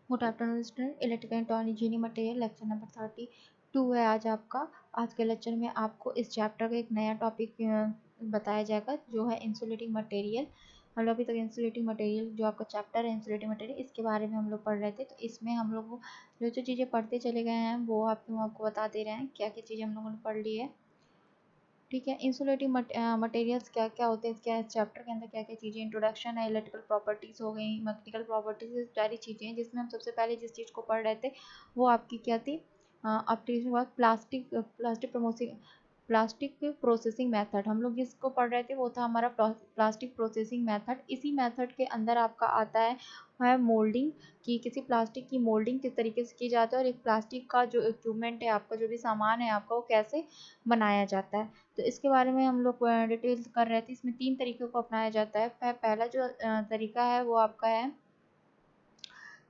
Good afternoon student. Electrical and engineering material lecture number 32 है आज आपका। आज के लेक्चर में आपको इस चैप्टर का एक नया टॉपिक बताया जाएगा जो है इंसुलेटिंग मटेरियल। हम लोग अभी तक इंसुलेटिंग मटेरियल जो आपका चैप्टर है इंसुलेटिंग मटेरियल, इसके बारे में हम लोग पढ़ रहे थे। तो इसमें हम लोग जो जो चीज़ें पढ़ते चले गए हैं वो आपको बता दे रहे हैं क्या क्या चीज़ें हम लोगों ने पढ़ ली है। ठीक है, इंसुलेटिंग मटेरियल्स क्या क्या होते हैं, क्या चैप्टर के अंदर क्या क्या चीज़ें, इंट्रोडक्शन है, इलेक्ट्रिकल प्रॉपर्टीज़ हो गई, मैकेनिकल प्रॉपर्टीज़, सारी चीज़ें हैं। जिसमें हम सबसे पहले जिस चीज़ को पढ़ रहे थे वो आपकी क्या थी, अपडेशन बाद प्लास्टिक प्रोसेसिंग मेथड। हम लोग जिसको पढ़ रहे थे वो था हमारा प्लास्टिक प्रोसेसिंग मेथड। इसी मेथड के अंदर आपका आता है मोल्डिंग, कि किसी प्लास्टिक की मोल्डिंग किस तरीके से की जाती है और एक प्लास्टिक का जो इक्विपमेंट है आपका, जो भी सामान है आपका, वो कैसे बनाया जाता है। तो इसके बारे में हम लोग डिटेल्स कर रहे थे। इसमें 3 तरीक़ों को अपनाया जाता है। पहला जो तरीका है वो आपका है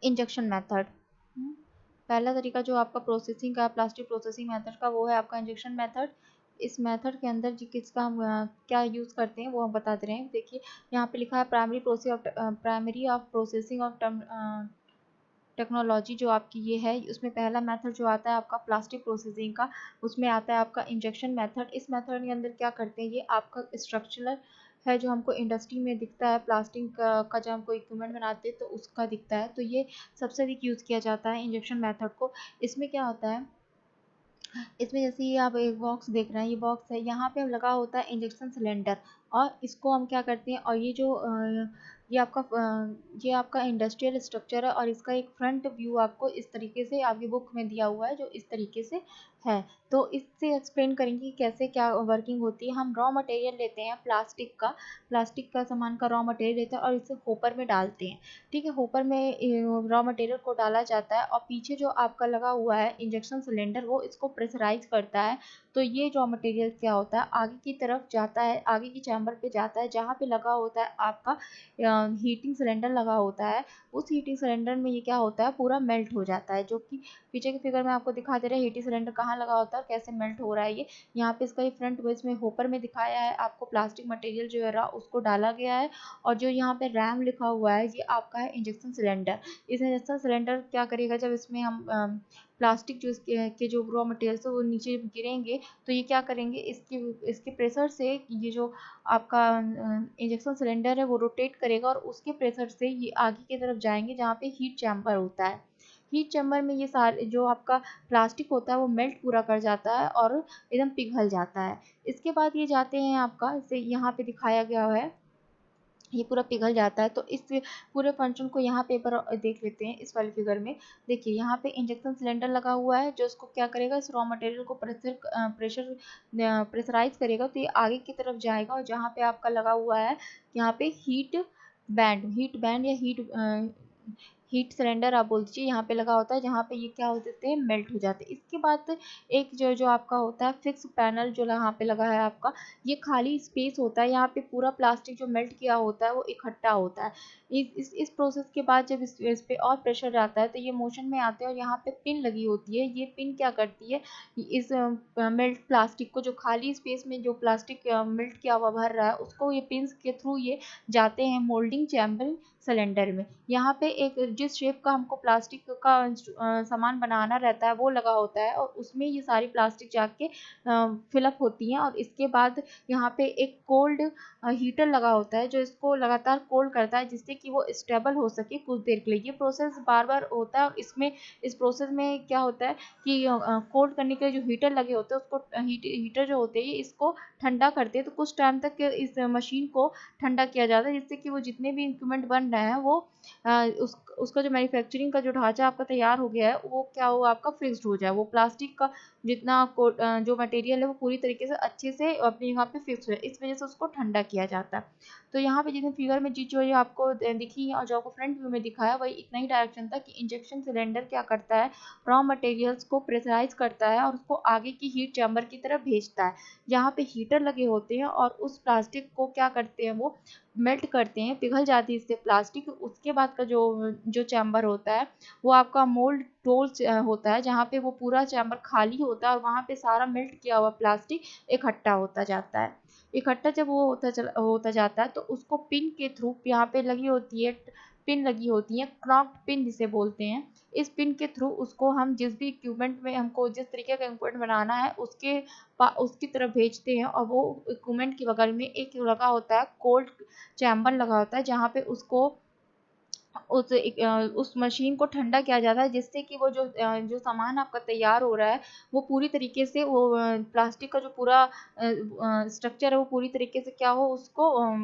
इंजेक्शन मेथड। पहला तरीका जो आपका प्रोसेसिंग का, प्लास्टिक प्रोसेसिंग मेथड का, वो है आपका इंजेक्शन मेथड। इस मेथड के अंदर जी किसका हम क्या यूज़ करते हैं वो हम बता दे रहे हैं। देखिए यहाँ पे लिखा है primary of processing of technology. जो आपकी ये है, उसमें पहला मेथड जो आता है आपका प्लास्टिक प्रोसेसिंग का, उसमें आता है आपका इंजेक्शन मेथड। इस मेथड के अंदर क्या करते हैं, ये आपका स्ट्रक्चरल है जो हमको इंडस्ट्री में दिखता है, प्लास्टिक का जब हम कोई इक्विपमेंट बनाते हैं तो उसका दिखता है। तो ये सबसे अधिक यूज़ किया जाता है इंजेक्शन मेथड को। इसमें क्या होता है, इसमें जैसे ये आप एक बॉक्स देख रहे हैं, ये बॉक्स है, यहाँ पे लगा होता है इंजेक्शन सिलेंडर। और इसको हम क्या करते हैं, और ये जो ये आपका इंडस्ट्रियल स्ट्रक्चर है, और इसका एक फ्रंट व्यू आपको इस तरीके से आपकी बुक में दिया हुआ है जो इस तरीके से है। तो इससे एक्सप्लेन करेंगे कि कैसे क्या वर्किंग होती है। हम रॉ मटेरियल लेते हैं प्लास्टिक का सामान का रॉ मटेरियल लेते हैं और इसे होपर में डालते हैं। ठीक है, होपर में रॉ मटेरियल को डाला जाता है और पीछे जो आपका लगा हुआ है इंजेक्शन सिलेंडर, वो इसको प्रेशराइज करता है। तो ये रॉ मटेरियल क्या होता है, आगे की तरफ जाता है, आगे की चैम्बर पे जाता है, जहाँ पे लगा होता है आपका हीटिंग सिलेंडर लगा होता है। उस हीटिंग सिलेंडर में ये क्या होता है, पूरा मेल्ट हो जाता है। जो कि पीछे के फिगर में आपको दिखा दे रहा है हीटिंग सिलेंडर कहाँ लगा होता है और कैसे मेल्ट हो रहा है। ये यहाँ पे इसका फ्रंट बेस में होपर में दिखाया है आपको। प्लास्टिक मटेरियल जो है उसको डाला गया है, और जो यहाँ पे रैम लिखा हुआ है ये आपका है इंजेक्शन सिलेंडर। इस इंजेक्शन सिलेंडर क्या करेगा, जब इसमें हम प्लास्टिक जो इसके के जो रॉ मटेरियल्स है वो नीचे गिरेंगे, तो ये क्या करेंगे, इसके प्रेशर से ये जो आपका इंजेक्शन सिलेंडर है वो रोटेट करेगा, और उसके प्रेशर से ये आगे की तरफ जाएंगे जहाँ पे हीट चैम्बर होता है। हीट चैम्बर में ये सारे जो आपका प्लास्टिक होता है वो मेल्ट पूरा कर जाता है और एकदम पिघल जाता है। इसके बाद ये जाते हैं आपका, इसे यहाँ पे दिखाया गया है, ये पूरा पिघल जाता है। तो इस पूरे फंक्शन को यहाँ पे पर देख लेते हैं इस वाले फिगर में। देखिए यहाँ पे इंजेक्शन सिलेंडर लगा हुआ है जो इसको क्या करेगा, इस रॉ मटेरियल को प्रेशराइज करेगा, तो ये आगे की तरफ जाएगा। और जहाँ पे आपका लगा हुआ है यहाँ पे हीट बैंड या हीट सिलेंडर आप बोल दीजिए, यहाँ पे लगा होता है, जहाँ पे ये क्या हो जाते हैं, मेल्ट हो जाते हैं। इसके बाद एक जो जो आपका होता है फिक्स पैनल जो यहाँ पे लगा है आपका, ये खाली स्पेस होता है, यहाँ पे पूरा प्लास्टिक जो मेल्ट किया होता है वो इकट्ठा होता है। इस प्रोसेस के बाद जब इस पे और प्रेशर जाता है तो ये मोशन में आते हैं, और यहाँ पे पिन लगी होती है। ये पिन क्या करती है, इस मेल्ट प्लास्टिक को, जो खाली स्पेस में जो प्लास्टिक मेल्ट किया हुआ भर रहा है, उसको ये पिन के थ्रू ये जाते हैं मोल्डिंग चैम्बर सिलेंडर में। यहाँ पे एक जिस शेप का हमको प्लास्टिक का सामान बनाना रहता है वो लगा होता है, और उसमें ये सारी प्लास्टिक जाके फिलअप होती हैं। और इसके बाद यहाँ पे एक कोल्ड हीटर लगा होता है जो इसको लगातार कोल्ड करता है, जिससे कि वो स्टेबल हो सके कुछ देर के लिए। ये प्रोसेस बार बार होता है, और इस प्रोसेस में क्या होता है कि कोल्ड करने के लिए जो हीटर लगे होते हैं, उसको हीटर जो होते हैं इसको ठंडा करते हैं। तो कुछ टाइम तक इस मशीन को ठंडा किया जाता है, जिससे कि वो जितने भी इक्विपमेंट बन रहे हैं वो उसका जो मैन्युफैक्चरिंग का जो ढांचा आपका तैयार हो गया है वो क्या हो, आपका फिक्स्ड हो जाए। वो प्लास्टिक का जितना जो मटेरियल है वो पूरी तरीके से अच्छे से अपनी जगह पे फिक्स हो जाए, इस वजह से उसको ठंडा किया जाता है। तो यहाँ पे जितने फिगर में चीज जो है आपको दिखी और जो आपको फ्रंट व्यू में दिखाया, वही इतना ही डायरेक्शन था कि इंजेक्शन सिलेंडर क्या करता है, रॉ मटेरियल्स को प्रेशराइज करता है और उसको आगे की हीट चैम्बर की तरफ भेजता है, जहाँ पे हीटर लगे होते हैं, और उस प्लास्टिक को क्या करते हैं, वो मेल्ट करते हैं, पिघल जाती है इससे प्लास्टिक। उसके बाद का जो जो चैम्बर होता है वो आपका मोल्ड टोल होता है, जहाँ पे वो पूरा चैम्बर खाली होता है, और वहाँ पे सारा मेल्ट किया हुआ प्लास्टिक इकट्ठा होता जाता है। इकट्ठा जब वो होता जाता है तो उसको पिन के थ्रू यहाँ पे लगी होती है पिन लगी होती है, क्रॉक्ड पिन जिसे बोलते हैं। इस पिन के थ्रू उसको हम जिस भी इक्विपमेंट में हमको जिस तरीके का इक्विपमेंट बनाना है उसकी तरफ भेजते हैं, और वो इक्विपमेंट के बगल में एक लगा होता है कोल्ड चैम्बर लगा होता है, जहाँ पे उसको उस मशीन को ठंडा किया जाता है, जिससे कि वो जो सामान आपका तैयार हो रहा है वो पूरी तरीके से वो प्लास्टिक का जो पूरा स्ट्रक्चर है वो पूरी तरीके से क्या हो उसको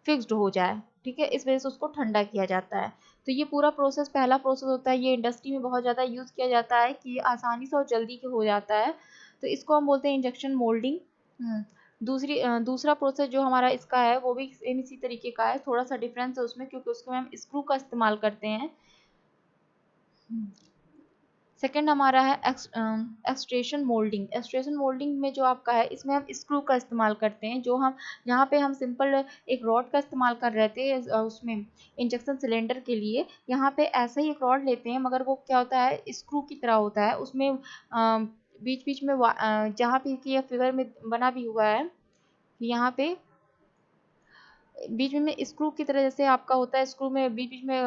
फिक्स्ड हो जाए। ठीक है, इस वजह से उसको ठंडा किया जाता है। तो ये पूरा प्रोसेस पहला प्रोसेस होता है, ये इंडस्ट्री में बहुत ज़्यादा यूज़ किया जाता है कि आसानी से और जल्दी हो जाता है। तो इसको हम बोलते हैं इंजेक्शन मोल्डिंग। दूसरा प्रोसेस जो हमारा इसका है वो भी सेम इसी तरीके का है, थोड़ा सा डिफरेंस है उसमें क्योंकि उसमें हम स्क्रू का इस्तेमाल करते हैं। सेकंड हमारा है एक्सट्रेशन मोल्डिंग। एक्सट्रेशन मोल्डिंग में जो आपका है इसमें हम स्क्रू का इस्तेमाल करते हैं, जो हम यहाँ पे हम सिंपल एक रॉड का इस्तेमाल कर रहे थे उसमें इंजेक्शन सिलेंडर के लिए। यहाँ पे ऐसा ही एक रॉड लेते हैं, मगर वो क्या होता है स्क्रू की तरह होता है, उसमें बीच बीच में जहाँ पे कि फिगर में बना भी हुआ है यहाँ पे बीच में स्क्रू की तरह जैसे आपका होता है, स्क्रू में बीच बीच में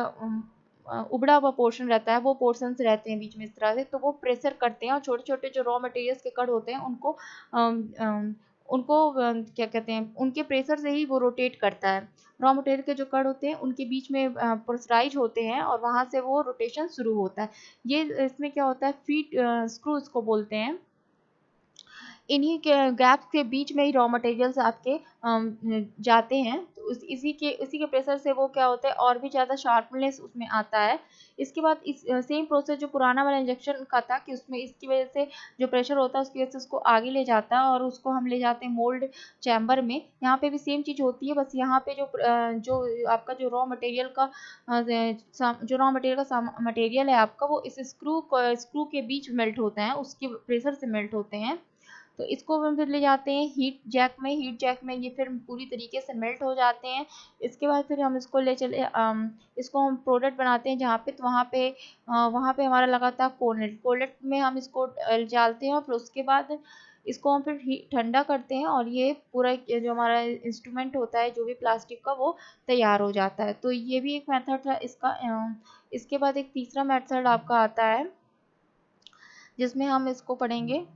उबड़ा हुआ पोर्शन रहता है, वो पोर्शन रहते हैं बीच में इस तरह से, तो वो प्रेशर करते हैं और छोटे छोटे जो रॉ मटेरियल्स के कण होते हैं क्या कहते हैं उनके प्रेशर से ही वो रोटेट करता है। रॉ मटेरियल के जो कण होते हैं उनके बीच में प्रेशराइज होते हैं और वहां से वो रोटेशन शुरू होता है। ये इसमें क्या होता है फीड स्क्रू इसको बोलते हैं। इन्हीं के गैप के बीच में ही रॉ मटेरियल्स आपके जाते हैं, तो इसी के प्रेशर से वो क्या होता है और भी ज़्यादा शार्पनेस उसमें आता है। इसके बाद इस सेम प्रोसेस जो पुराना वाला इंजेक्शन का था कि उसमें इसकी वजह से जो प्रेशर होता है उसकी वजह से उसको आगे ले जाता है और उसको हम ले जाते हैं मोल्ड चैम्बर में। यहाँ पे भी सेम चीज़ होती है, बस यहाँ पे जो आपका जो रॉ मटेरियल का मटेरियल है आपका वो इस स्क्रू के बीच मेल्ट होता है, उसके प्रेशर से मेल्ट होते हैं। तो इसको हम फिर ले जाते हैं हीट जैक में ये फिर पूरी तरीके से मेल्ट हो जाते हैं। इसके बाद फिर हम इसको इसको हम प्रोडक्ट बनाते हैं जहाँ पे, तो वहाँ पे हमारा लगाता है कोलेट में हम इसको डालते हैं और फिर उसके बाद इसको हम फिर ठंडा करते हैं और ये पूरा जो हमारा इंस्ट्रूमेंट होता है जो भी प्लास्टिक का वो तैयार हो जाता है। तो ये भी एक मेथड था इसका। इसके बाद एक तीसरा मेथड आपका आता है जिसमें हम इसको पढ़ेंगे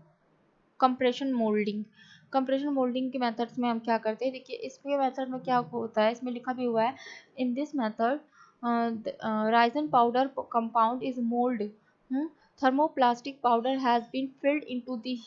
कंप्रेशन मोल्डिंग। कंप्रेशन मोल्डिंग के मेथड्स में हम क्या करते हैं, देखिए इसके मेथड में क्या होता है, इसमें लिखा भी हुआ है in this method Ryzen powder compound is mould. Thermoplastic powder has been filled into the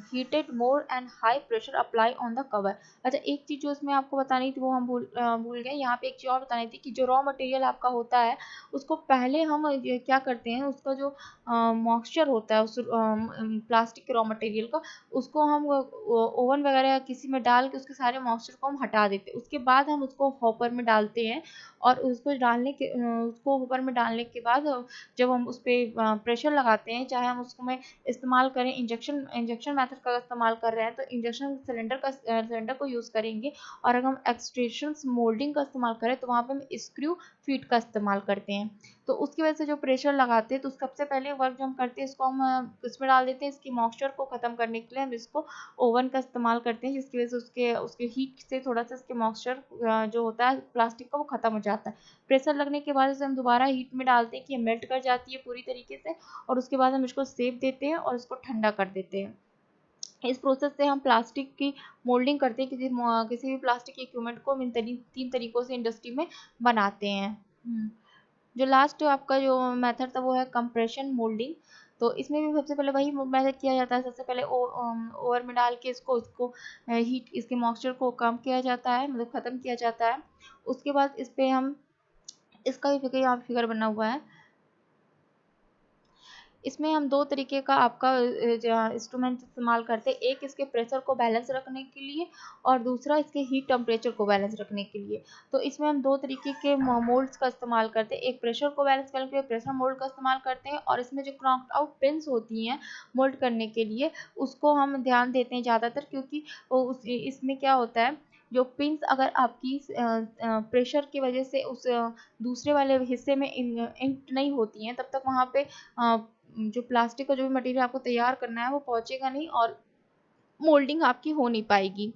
heated more and high pressure apply on the cover। अच्छा, एक चीज जो इसमें आपको बतानी थी वो हम भूल गए। यहाँ पे एक चीज और बतानी थी कि जो रॉ मटेरियल आपका होता है उसको पहले हम क्या करते हैं, उसका जो मॉइस्चर होता है उस प्लास्टिक के रॉ मटेरियल का, उसको हम ओवन वगैरह या किसी में डाल के उसके सारे मॉइस्चर को हम हटा देते हैं। उसके बाद हम उसको हॉपर में डालते हैं और उसको हॉपर में डालने के बाद जब हम उस पर प्रेशर लगाते हैं, चाहे हम उसको में इस्तेमाल करें इंजेक्शन मेथड का इस्तेमाल कर रहे हैं तो इंजेक्शन सिलेंडर को यूज़ करेंगे, और अगर हम एक्सट्रेशन मोल्डिंग का इस्तेमाल करें तो वहाँ पे हम स्क्रू फीड का इस्तेमाल करते हैं। तो उसकी वजह से जो प्रेशर लगाते हैं तो सबसे पहले वर्क जो हम करते हैं इसको हम इसमें डाल देते हैं, इसकी मॉइस्चर को ख़त्म करने के लिए हम इसको ओवन का इस्तेमाल करते हैं, जिसकी वजह से उसके हीट से थोड़ा सा इसके मॉइस्चर जो होता है प्लास्टिक का वो ख़त्म हो जाता है। प्रेशर लगने के बाद इसे हम दोबारा हीट में डालते हैं कि ये मेल्ट कर जाती है पूरी तरीके से, और उसके बाद हम इसको सेक देते हैं और इसको ठंडा कर देते हैं। इस प्रोसेस से हम प्लास्टिक की मोल्डिंग करते हैं, किसी भी प्लास्टिक के इक्विपमेंट को हम इन तीन तरीकों से इंडस्ट्री में बनाते हैं। जो लास्ट आपका जो मेथड था वो है कंप्रेशन मोल्डिंग। तो इसमें भी सबसे पहले वही मेथड किया जाता है, सबसे पहले ओवर में डाल के इसको हीट इसके मॉइस्चर को कम किया जाता है, मतलब ख़त्म किया जाता है। उसके बाद इस पर हम इसका भी यहाँ फिगर बना हुआ है, इसमें हम दो तरीके का आपका इंस्ट्रूमेंट इस्तेमाल करते हैं, एक इसके प्रेशर को बैलेंस रखने के लिए और दूसरा इसके हीट टेम्परेचर को बैलेंस रखने के लिए। तो इसमें हम दो तरीके के मोल्ड्स का इस्तेमाल करते हैं, एक प्रेशर को बैलेंस करने के लिए प्रेशर मोल्ड का इस्तेमाल करते हैं, और इसमें जो क्रॉक्ड आउट पिन्स होती हैं मोल्ड करने के लिए उसको हम ध्यान देते हैं ज़्यादातर, क्योंकि इसमें क्या होता है जो पिंस अगर आपकी प्रेशर की वजह से उस दूसरे वाले हिस्से में इंक्ट नहीं होती हैं तब तक वहाँ पे जो प्लास्टिक का जो भी मटेरियल आपको तैयार करना है वो पहुंचेगा नहीं और मोल्डिंग आपकी हो नहीं पाएगी।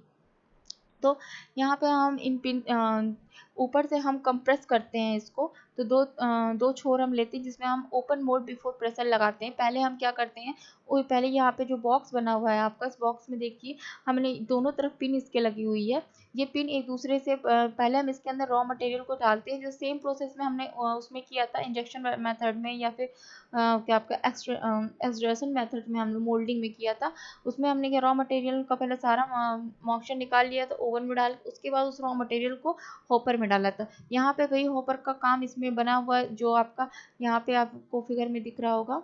तो यहाँ पे हम इन ऊपर से हम कंप्रेस करते हैं इसको। तो दो छोर हम लेते हैं जिसमें हम ओपन मोड बिफोर प्रेशर लगाते हैं। पहले हम क्या करते हैं, पहले यहाँ पे जो बॉक्स बना हुआ है आपका, इस बॉक्स में देखिए हमने दोनों तरफ पिन इसके लगी हुई है। ये पिन एक दूसरे से पहले हम इसके अंदर रॉ मटेरियल को डालते हैं, जो सेम प्रोसेस में हमने उसमें किया था इंजेक्शन मेथड में, या फिर क्या आपका एक्सट्रेशन मेथड में, हम लोग मोल्डिंग में किया था। उसमें हमने क्या, रॉ मटेरियल का पहले सारा मॉइस्चर निकाल लिया था ओवन में डाल, उसके बाद उस रॉ मटेरियल को हॉपर में डाला था। यहाँ पे वही हॉपर का काम इसमें बना हुआ है, जो आपका यहाँ पे आपको फिगर में दिख रहा होगा।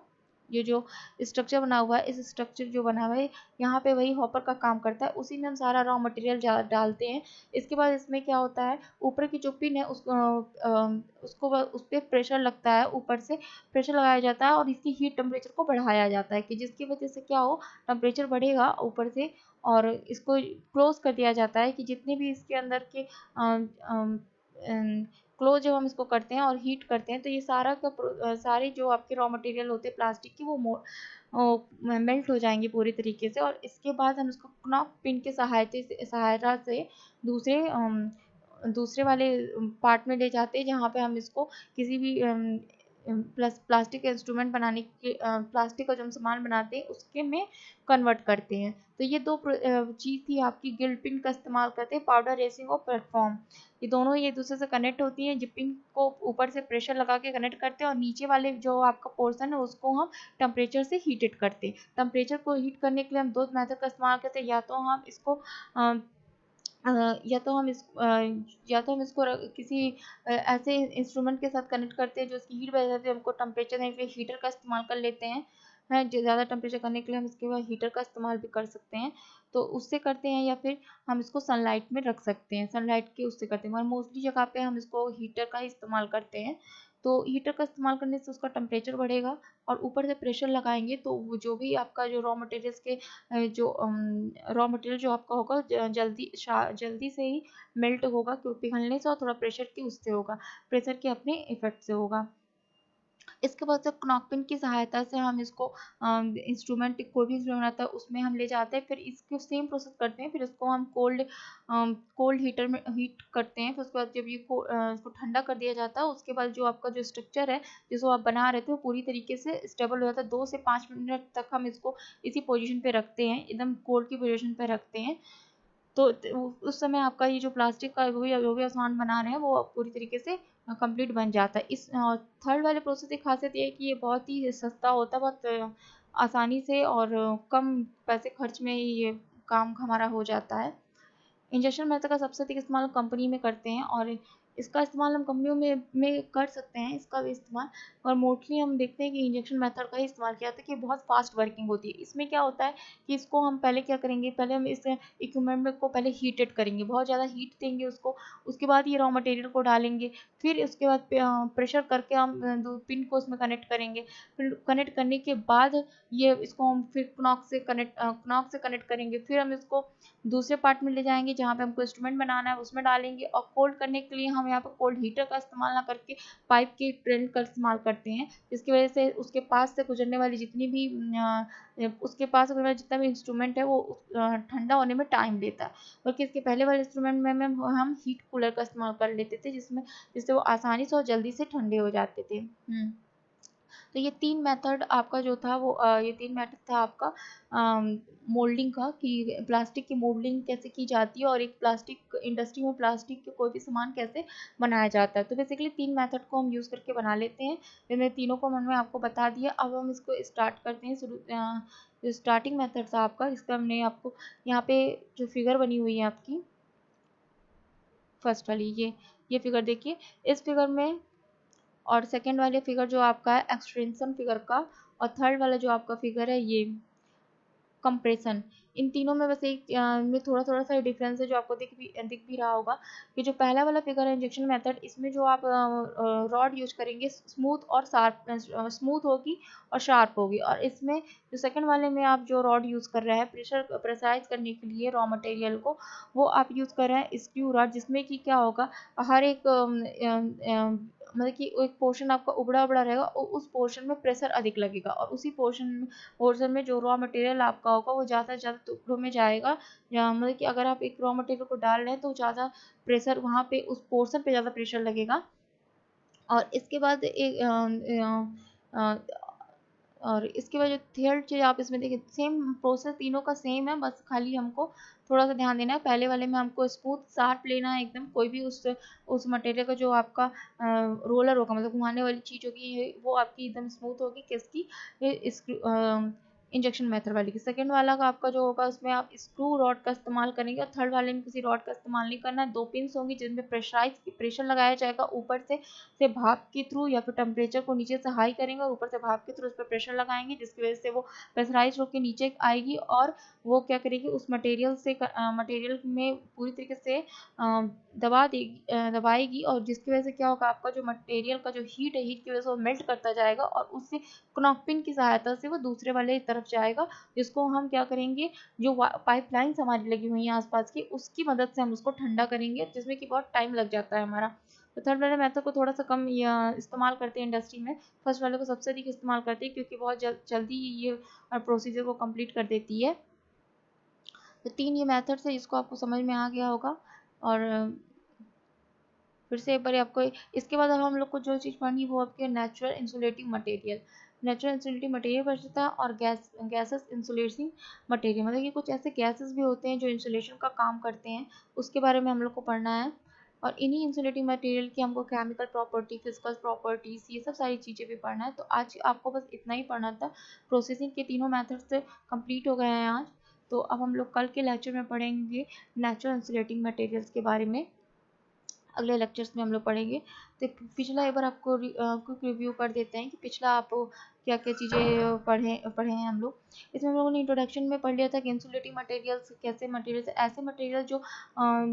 ये जो स्ट्रक्चर बना हुआ है, इस स्ट्रक्चर जो बना हुआ है यहाँ पे वही हॉपर का काम करता है। उसी में हम सारा रॉ मटेरियल डालते हैं। इसके बाद इसमें क्या होता है, ऊपर की जो पिन है उसको उस पर प्रेशर लगता है, ऊपर से प्रेशर लगाया जाता है और इसकी हीट टेम्परेचर को बढ़ाया जाता है, कि जिसकी वजह से क्या हो, टेम्परेचर बढ़ेगा ऊपर से, और इसको क्लोज कर दिया जाता है कि जितने भी इसके अंदर के क्लोज जब हम इसको करते हैं और हीट करते हैं, तो ये सारे जो आपके रॉ मटेरियल होते हैं प्लास्टिक की, वो मेल्ट हो जाएंगे पूरी तरीके से। और इसके बाद हम इसको नॉक पिन के सहायता से दूसरे वाले पार्ट में ले जाते हैं, जहाँ पे हम इसको किसी भी प्लास्टिक का इंस्ट्रूमेंट बनाने के, प्लास्टिक का जो हम सामान बनाते हैं उसके में कन्वर्ट करते हैं। तो ये दो चीज़ थी आपकी, गिल्ड पिन का इस्तेमाल करते हैं, पाउडर रेसिंग और प्लेटफॉर्म। ये दोनों एक दूसरे से कनेक्ट होती हैं। जिपिंग को ऊपर से प्रेशर लगा के कनेक्ट करते हैं, और नीचे वाले जो आपका पोर्शन है उसको हम टेम्परेचर से हीटेड करते हैं। टेम्परेचर को हीट करने के लिए हम दो मेथड का इस्तेमाल करते हैं, या तो हम इसको या तो हम इसको किसी ऐसे इंस्ट्रूमेंट के साथ कनेक्ट करते हैं जो इसकी हीट बढ़ जाती है, हमको टेम्परेचर है, फिर हीटर का इस्तेमाल कर लेते हैं। ज़्यादा टेम्परेचर करने के लिए हम इसके बाद हीटर का इस्तेमाल भी कर सकते हैं, तो उससे करते हैं, या फिर हम इसको सनलाइट में रख सकते हैं, सनलाइट के उससे करते हैं, मगर मोस्टली जगह पे हम इसको हीटर का ही इस्तेमाल करते हैं। तो हीटर का इस्तेमाल करने से उसका टेम्परेचर बढ़ेगा, और ऊपर से प्रेशर लगाएंगे तो वो जो भी आपका जो रॉ मटेरियल्स के जो रॉ मटेरियल जो आपका होगा जल्दी से ही मेल्ट होगा, क्योंकि पिघलने से और थोड़ा प्रेशर की उससे होगा, प्रेशर के अपने इफेक्ट से होगा। इसके बाद से नॉक पिन की सहायता से हम इसको इंस्ट्रूमेंट, कोई भी इंस्ट्रूमेंट आता है उसमें हम ले जाते हैं, फिर इसको सेम प्रोसेस करते हैं, फिर इसको हम कोल्ड हीटर में हीट करते हैं। फिर उसके बाद जब ये इसको ठंडा कर दिया जाता है, उसके बाद जो आपका जो स्ट्रक्चर है जिसको आप बना रहे थे वो पूरी तरीके से स्टेबल हो जाता है। 2 से 5 मिनट तक हम इसको इसी पोजीशन पे रखते हैं, एकदम कोल्ड की पोजीशन पे रखते हैं। तो उस समय आपका ये जो प्लास्टिक का जो भी सामान बना रहे हैं वो पूरी तरीके से कंप्लीट बन जाता है। इस थर्ड वाले प्रोसेस की खासियत ये है कि ये बहुत ही सस्ता होता है, बहुत आसानी से और कम पैसे खर्च में ही ये काम हमारा हो जाता है। इंजेक्शन मेथड का सबसे अधिक इस्तेमाल कंपनी में करते हैं, और इसका इस्तेमाल हम कंपनियों में कर सकते हैं इसका भी इस्तेमाल, और मोस्टली हम देखते हैं कि इंजेक्शन मेथड का ही इस्तेमाल किया जाता है, कि बहुत फास्ट वर्किंग होती है। इसमें क्या होता है कि इसको हम पहले क्या करेंगे, पहले हम इस इक्विपमेंट को पहले हीटेड करेंगे, बहुत ज़्यादा हीट देंगे उसको, उसके बाद ये रॉ मटेरियल को डालेंगे, फिर उसके बाद प्रेशर करके हम दो पिन को उसमें कनेक्ट करेंगे। फिर कनेक्ट करने के बाद ये इसको हम फिर क्नॉक से कनेक्ट करेंगे, फिर हम इसको दूसरे पार्ट में ले जाएंगे जहाँ पे हमको इंस्ट्रूमेंट बनाना है उसमें डालेंगे, और कोल्ड करने के लिए हम यहाँ पर कोल्ड हीटर का इस्तेमाल ना करके पाइप के ट्रेन का इस्तेमाल करते हैं, जिसकी वजह से उसके पास से गुजरने वाली जितनी भी जितना भी इंस्ट्रूमेंट है वो ठंडा होने में टाइम लेता है। बल्कि इसके पहले वाले इंस्ट्रूमेंट में हम हीट कूलर का इस्तेमाल कर लेते थे, जिससे वो आसानी से और जल्दी से ठंडे हो जाते थे। तो ये 3 मेथड आपका जो था वो ये 3 मेथड था आपका मोल्डिंग का, कि प्लास्टिक की मोल्डिंग कैसे की जाती है, और एक प्लास्टिक इंडस्ट्री में प्लास्टिक के कोई भी सामान कैसे बनाया जाता है। तो बेसिकली 3 मेथड को हम यूज़ करके बना लेते हैं। मैंने तीनों को मैंने आपको बता दिया। अब हम इसको स्टार्ट करते हैं। जो स्टार्टिंग मेथड था आपका, इसका हमने आपको यहाँ पे जो फिगर बनी हुई है आपकी फर्स्ट वाली, ये फिगर देखिए। इस फिगर में, और सेकेंड वाले फिगर जो आपका है एक्सटेंशन फिगर का, और थर्ड वाला जो आपका फिगर है ये कंप्रेशन, इन तीनों में बस एक में थोड़ा थोड़ा सा डिफरेंस है जो आपको दिख भी रहा होगा, कि जो पहला वाला फिगर है इंजेक्शन मेथड, इसमें जो आप रॉड यूज करेंगे स्मूथ होगी और शार्प होगी, और इसमें जो सेकंड वाले में आप जो रॉड यूज कर रहे हैं प्रेशराइज करने के लिए रॉ मटेरियल को, वो आप यूज कर रहे हैं स्क्रू रॉड, जिसमें कि क्या होगा, हर एक मतलब कि एक पोर्शन आपका उबड़ा उबड़ा रहेगा और उस पोर्शन में प्रेशर अधिक लगेगा, और उसी पोर्शन में जो रॉ मटेरियल आपका होगा वो ज़्यादा से ज़्यादा टुकड़ों में जाएगा। या मतलब कि अगर आप एक रॉ मटेरियल को डाल रहे हैं तो ज़्यादा प्रेशर वहाँ पे उस पोर्शन पे ज़्यादा प्रेशर लगेगा। और इसके बाद एक और इसके बाद जो थर्ड चीज़ आप इसमें देखिए, सेम प्रोसेस तीनों का सेम है, बस खाली हमको थोड़ा सा ध्यान देना है। पहले वाले में हमको स्मूथ शार्प लेना है एकदम, कोई भी उस मटेरियल का जो आपका रोलर होगा, मतलब घुमाने वाली चीज़ होगी, वो आपकी एकदम स्मूथ होगी। किसकी? इंजेक्शन मेथड वाली की। सेकंड वाला का आपका जो होगा उसमें आप स्क्रू रॉड का इस्तेमाल करेंगे, और थर्ड वाले में किसी रॉड का इस्तेमाल नहीं करना है। 2 पिन्स होंगी जिनमें प्रेशर लगाया जाएगा, ऊपर से भाप के थ्रू, या फिर टेम्परेचर को नीचे से हाई करेंगे और ऊपर से भाप के थ्रू उस पर प्रेशर लगाएंगे, जिसकी वजह से वो प्रेशराइज होकर नीचे आएगी, और वो क्या करेगी, उस मटेरियल में पूरी तरीके से दबाएगी, और जिसकी वजह से क्या होगा, आपका जो मटेरियल का जो हीट है, हीट की वजह से वो मेल्ट करता जाएगा, और उससे क्नॉकपिन की सहायता से वो दूसरे वाले तरफ जाएगा, जिसको हम क्या करेंगे, जो पाइपलाइंस हमारी लगी हुई हैं आसपास की, उसकी मदद से हम उसको ठंडा करेंगे, जिसमें कि बहुत टाइम लग जाता है हमारा। तो थर्ड वाले मेथड को थोड़ा सा कम इस्तेमाल करते हैं इंडस्ट्री में। फर्स्ट वाले को सबसे अधिक इस्तेमाल करते हैं, क्योंकि बहुत जल्दी ये प्रोसीजर को कंप्लीट कर देती है। तो 3 ये मेथड्स है, जिसको आपको समझ में आ गया होगा। और फिर से एक बार आपको इसके बाद अब हम लोग को जो चीज़ पढ़नी वो आपके natural insulating material. Natural insulating material पढ़ता है, और गैसेस इंसुलेटिंग मटेरियल, मतलब कि कुछ ऐसे गैसेस भी होते हैं जो इंसुलेशन का काम करते हैं, उसके बारे में हम लोग को पढ़ना है। और इन्हीं इंसुलेटिंग मटेरियल की हमको केमिकल प्रॉपर्टी, फिजिकल प्रॉपर्टीज, ये सब सारी चीज़ें भी पढ़ना है। तो आज आपको बस इतना ही पढ़ना था। प्रोसेसिंग के तीनों मेथड्स कंप्लीट हो गए हैं आज। तो अब हम लोग कल के लेक्चर में पढ़ेंगे नेचुरल इंसुलेटिंग मटेरियल्स के बारे में। अगले लेक्चर्स में हम लोग पढ़ेंगे। तो पिछला एक बार आपको क्विक रिव्यू कर देते हैं कि पिछला आप क्या क्या चीज़ें पढ़े हैं हम लोग। इसमें हम लोगों ने इंट्रोडक्शन में पढ़ लिया था कि इंसुलेटिंग मटेरियल्स कैसे मटेरियल्स, ऐसे मटेरियल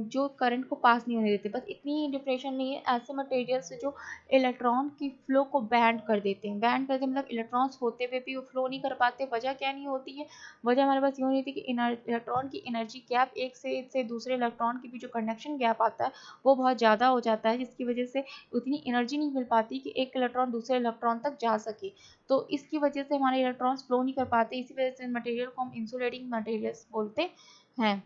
जो करंट को पास नहीं होने देते, बस इतनी ही डिफिनेशन नहीं है। ऐसे मटेरियल्स जो इलेक्ट्रॉन की फ्लो को बैंड कर देते हैं। बैंड करते मतलब इलेक्ट्रॉन्स होते हुए भी वो फ्लो नहीं कर पाते। वजह क्या नहीं होती है? वजह हमारे पास यूँ नहीं होती कि इलेक्ट्रॉन की एनर्जी गैप, एक से दूसरे इलेक्ट्रॉन के बीच जो कंडक्शन गैप आता है वो बहुत ज़्यादा हो जाता है, जिसकी वजह से उतनी एनर्जी नहीं मिल पाती कि एक इलेक्ट्रॉन दूसरे इलेक्ट्रॉन तक जा सके। तो इसकी वजह से हमारे इलेक्ट्रॉन्स फ्लो नहीं कर पाते। इसी वजह से मटेरियल को हम इंसुलेटिंग मटेरियल्स बोलते हैं।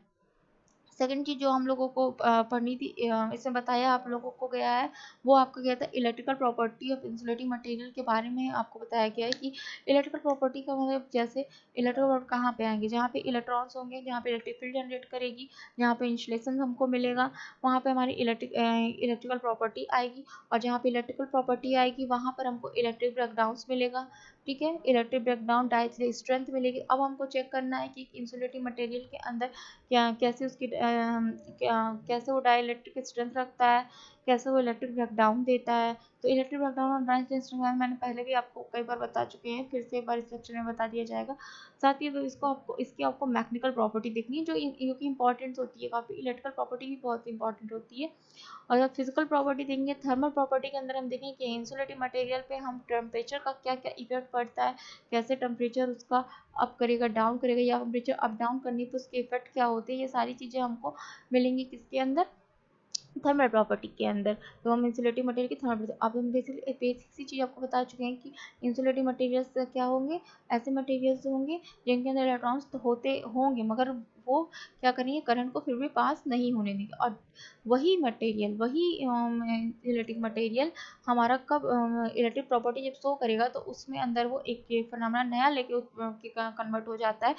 सेकंड चीज़ जो हम लोगों को पढ़नी थी, इसमें बताया आप लोगों को गया है, वो आपका गया था electrical property of insulating material के बारे में आपको बताया गया है कि इलेक्ट्रिकल प्रॉपर्टी का मतलब जैसे इलेक्ट्रिकल कहाँ पे आएंगे, जहाँ पे इलेक्ट्रॉन्स होंगे, जहाँ पे इलेक्ट्रिक फील्ड जनरेट करेगी, जहाँ पे इंसुलेशन हमको मिलेगा, वहाँ पे हमारी इलेक्ट्रिकल प्रॉपर्टी आएगी। और जहाँ पे इलेक्ट्रिकल प्रॉपर्टी आएगी वहाँ पर हमको इलेक्ट्रिक ब्रेकडाउन्स मिलेगा। ठीक है, इलेक्ट्रिक ब्रेकडाउन डायइलेक्ट्रिक स्ट्रेंथ मिलेगी। अब हमको चेक करना है कि इंसुलेटिंग मटेरियल के अंदर कैसे उसकी कैसे वो डाइलेक्ट्रिक स्ट्रेंथ रखता है, कैसे वो इलेक्ट्रिक ब्रेकडाउन देता है। तो इलेक्ट्रिक ब्रेकडाउन और डाइलेक्ट्रिक स्ट्रेंथ मैंने पहले भी आपको कई बार बता चुके हैं, फिर से एक बार इस लेक्चर में बता दिया जाएगा। साथ ही तो इसकी आपको मैकेनिकल प्रॉपर्टी देखनी है, जो कि इंपॉर्टेंट होती है काफ़ी। इलेक्ट्रिकल प्रॉपर्टी भी बहुत इंपॉर्टेंट होती है। और जब फिजिकल प्रॉपर्टी देंगे, थर्मल प्रॉपर्टी के अंदर हम देखेंगे कि इंसुलेटिंग मटेरियल पे हम टेम्परेचर का क्या क्या इफेक्ट पड़ता है, कैसे टेम्परेचर उसका अप करेगा, डाउन करेगा, या टेम्परेचर अप डाउन करने पर उसके इफेक्ट क्या होते हैं। ये सारी चीज़ें हमको मिलेंगी किसके अंदर, थर्मल प्रॉपर्टी के अंदर। तो हम इंसुलेटिंग मटेरियल की थर्मल, अब हम बेसिक सी चीज़ आपको बता चुके हैं कि इंसुलेटिंग मटेरियल्स क्या होंगे। ऐसे मटेरियल्स होंगे जिनके अंदर इलेक्ट्रॉन्स तो होते होंगे, मगर वो क्या करेंगे, करंट को फिर भी पास नहीं होने देंगे। और वही इंसुलेटिंग मटेरियल हमारा कब इलेक्ट्रिक प्रॉपर्टी जब शो करेगा, तो उसमें अंदर वो एक फिनोमेना नया लेके कन्वर्ट हो जाता है,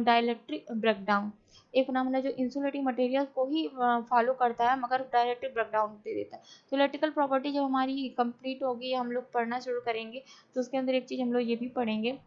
डाइलेक्ट्रिक ब्रेकडाउन। एक फिनोमेना जो इंसुलेटिंग मटेरियल को ही फॉलो करता है, मगर डायरेक्ट ब्रेकडाउन दे देता है। तो इलेक्ट्रिकल प्रॉपर्टी जब हमारी कंप्लीट होगी, हम लोग पढ़ना शुरू करेंगे, तो उसके अंदर एक चीज़ हम लोग ये भी पढ़ेंगे।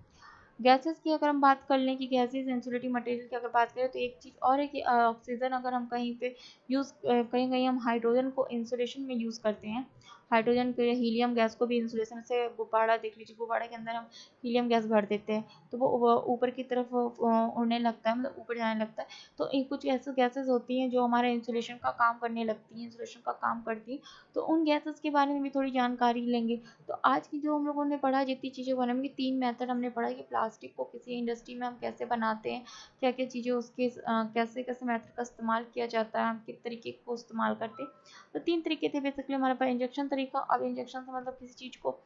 गैसेस की अगर हम बात कर लें कि गैसेस इंसुलेटिंग मटेरियल की अगर बात करें, तो एक चीज़ और है कि ऑक्सीजन अगर हम कहीं पे कहीं कहीं हम हाइड्रोजन को इंसुलेशन में यूज़ करते हैं। हाइड्रोजन के हीलियम गैस को भी इंसुलेशन से, गुब्बारा देख लीजिए, गुब्बारा के अंदर हम हीलियम गैस भर देते हैं, तो वो ऊपर की तरफ उड़ने लगता है, मतलब ऊपर जाने लगता है। तो कुछ ऐसी गैसेस होती हैं जो हमारे इंसुलेशन का काम करने लगती हैं, इंसुलेशन का काम करती हैं। तो उन गैसेस के बारे में भी थोड़ी जानकारी लेंगे। तो आज की जो हम लोगों ने पढ़ा, जितनी चीज़ें बनाएंगे, 3 मेथड हमने पढ़ा कि प्लास्टिक को किसी इंडस्ट्री में हम कैसे बनाते हैं, क्या क्या चीज़ें उसके कैसे कैसे मेथड का इस्तेमाल किया जाता है, हम किस तरीके को इस्तेमाल करते हैं। तो 3 तरीके थे बेसिकली हमारे पास। इंजेक्शन तरीका। अब इंजेक्शन से मतलब किसी चीज को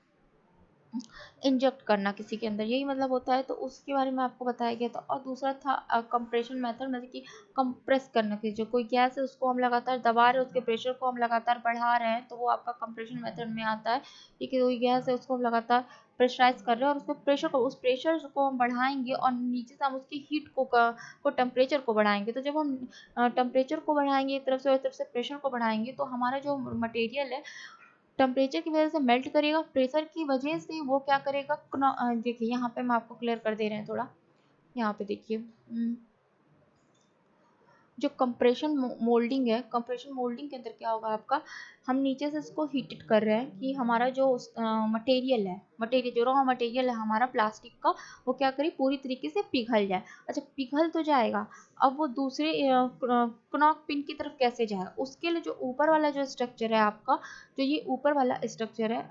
इंजेक्ट करना किसी के अंदर, यही मतलब होता है। तो उसके बारे में आपको बताया गया था। और दूसरा था कंप्रेशन मेथड, मतलब कि कंप्रेस करना, कि जो कोई गैस है उसको हम लगातार दबा रहे हैं, उसके प्रेशर को हम लगातार बढ़ा रहे हैं, तो वो आपका कंप्रेशन मेथड में आता है। कि कोई गैस है उसको हम लगातार प्रेशराइज कर रहे हैं और उसके प्रेशर को, उस प्रेशर को हम बढ़ाएंगे और नीचे से हम उसकी हीट को टेम्परेचर को बढ़ाएंगे। तो जब हम टेम्परेचर को बढ़ाएंगे एक तरफ से और एक तरफ से प्रेशर को बढ़ाएंगे, तो हमारा जो मटेरियल है टेम्परेचर की वजह से मेल्ट करेगा, प्रेशर की वजह से वो क्या करेगा, देखिए यहाँ पे हम आपको क्लियर कर दे रहे हैं थोड़ा। यहाँ पे देखिए जो कंप्रेशन मोल्डिंग है, कंप्रेशन मोल्डिंग के अंदर क्या होगा आपका, हम नीचे से इसको हीटेड कर रहे हैं कि हमारा जो मटेरियल है, मटेरियल जो रॉ मटेरियल है हमारा प्लास्टिक का, वो क्या करे, पूरी तरीके से पिघल जाए। अच्छा पिघल तो जाएगा, अब वो दूसरे क्नॉक पिन की तरफ कैसे जाएगा, उसके लिए जो ऊपर वाला जो स्ट्रक्चर है आपका, जो ये ऊपर वाला स्ट्रक्चर है,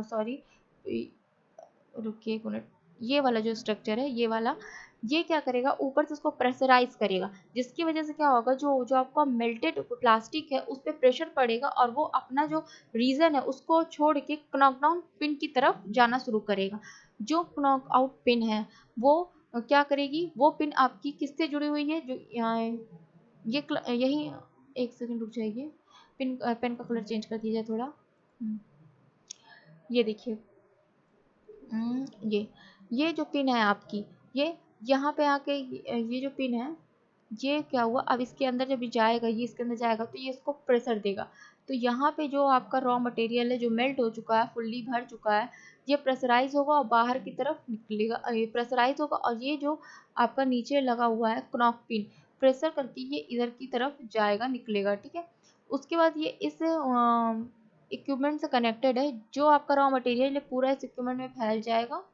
सॉरी रुकिए एक मिनट, ये वाला जो स्ट्रक्चर है, ये वाला, ये क्या करेगा, ऊपर से उसको प्रेशराइज करेगा, जिसकी वजह से क्या होगा, जो जो आपका मेल्टेड प्लास्टिक है उस पर प्रेशर पड़ेगा और वो अपना जो रीजन है उसको छोड़ के नॉक डाउन पिन की तरफ जाना शुरू करेगा। जो नॉक आउट पिन है वो क्या करेगी, वो पिन आपकी किससे जुड़ी हुई है, जो यही, एक सेकंड रुक जाइए, पेन का कलर चेंज कर दीजिए थोड़ा। ये देखिए, ये जो पिन है आपकी, ये यहाँ पे आके ये जो पिन है, ये क्या हुआ, अब इसके अंदर जब ये जाएगा, ये इसके अंदर जाएगा तो ये इसको प्रेशर देगा। तो यहाँ पे जो आपका रॉ मटेरियल है जो मेल्ट हो चुका है, फुल्ली भर चुका है, ये प्रेशराइज होगा और बाहर की तरफ निकलेगा, ये प्रेशराइज होगा और ये जो आपका नीचे लगा हुआ है क्नॉक पिन, प्रेशर करके ये इधर की तरफ जाएगा, निकलेगा, ठीक है। उसके बाद ये इस इक्विपमेंट से कनेक्टेड है, जो आपका रॉ मटेरियल है पूरा इस इक्विपमेंट में फैल जाएगा,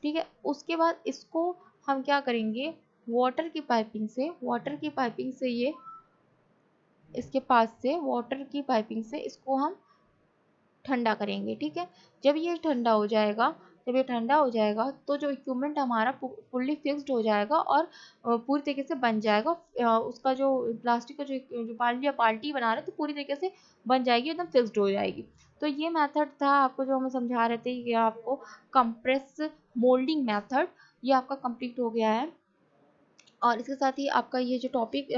ठीक है। उसके बाद इसको हम क्या करेंगे, वाटर की पाइपिंग से ये इसके पास से वाटर की पाइपिंग से इसको हम ठंडा करेंगे, ठीक है। जब ये ठंडा हो जाएगा, जब ये ठंडा हो जाएगा तो जो इक्विपमेंट हमारा फुल्ली फिक्स्ड हो जाएगा और पूरी तरीके से बन जाएगा। उसका जो प्लास्टिक का जो बाल्टी बना रहे हैं तो पूरी तरीके से बन जाएगी, एकदम फिक्स्ड हो जाएगी। तो ये मेथड था आपको जो हम समझा रहे थे, ये आपको कंप्रेस मोल्डिंग मेथड, ये आपका कंप्लीट हो गया है। और इसके साथ ही आपका ये जो टॉपिक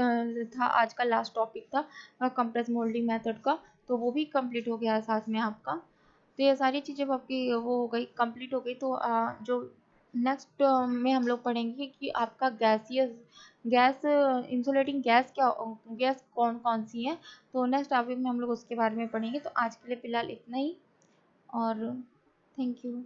था, आज का लास्ट टॉपिक था कंप्रेस मोल्डिंग मेथड का, तो वो भी कंप्लीट हो गया साथ में आपका। तो ये सारी चीज़ें आपकी वो हो गई, कंप्लीट हो गई। तो जो नेक्स्ट में हम लोग पढ़ेंगे कि आपका गैस इंसुलेटिंग गैस गैस कौन कौन सी है। तो नेक्स्ट टॉपिक में हम लोग उसके बारे में पढ़ेंगे। तो आज के लिए फ़िलहाल इतना ही, और थैंक यू।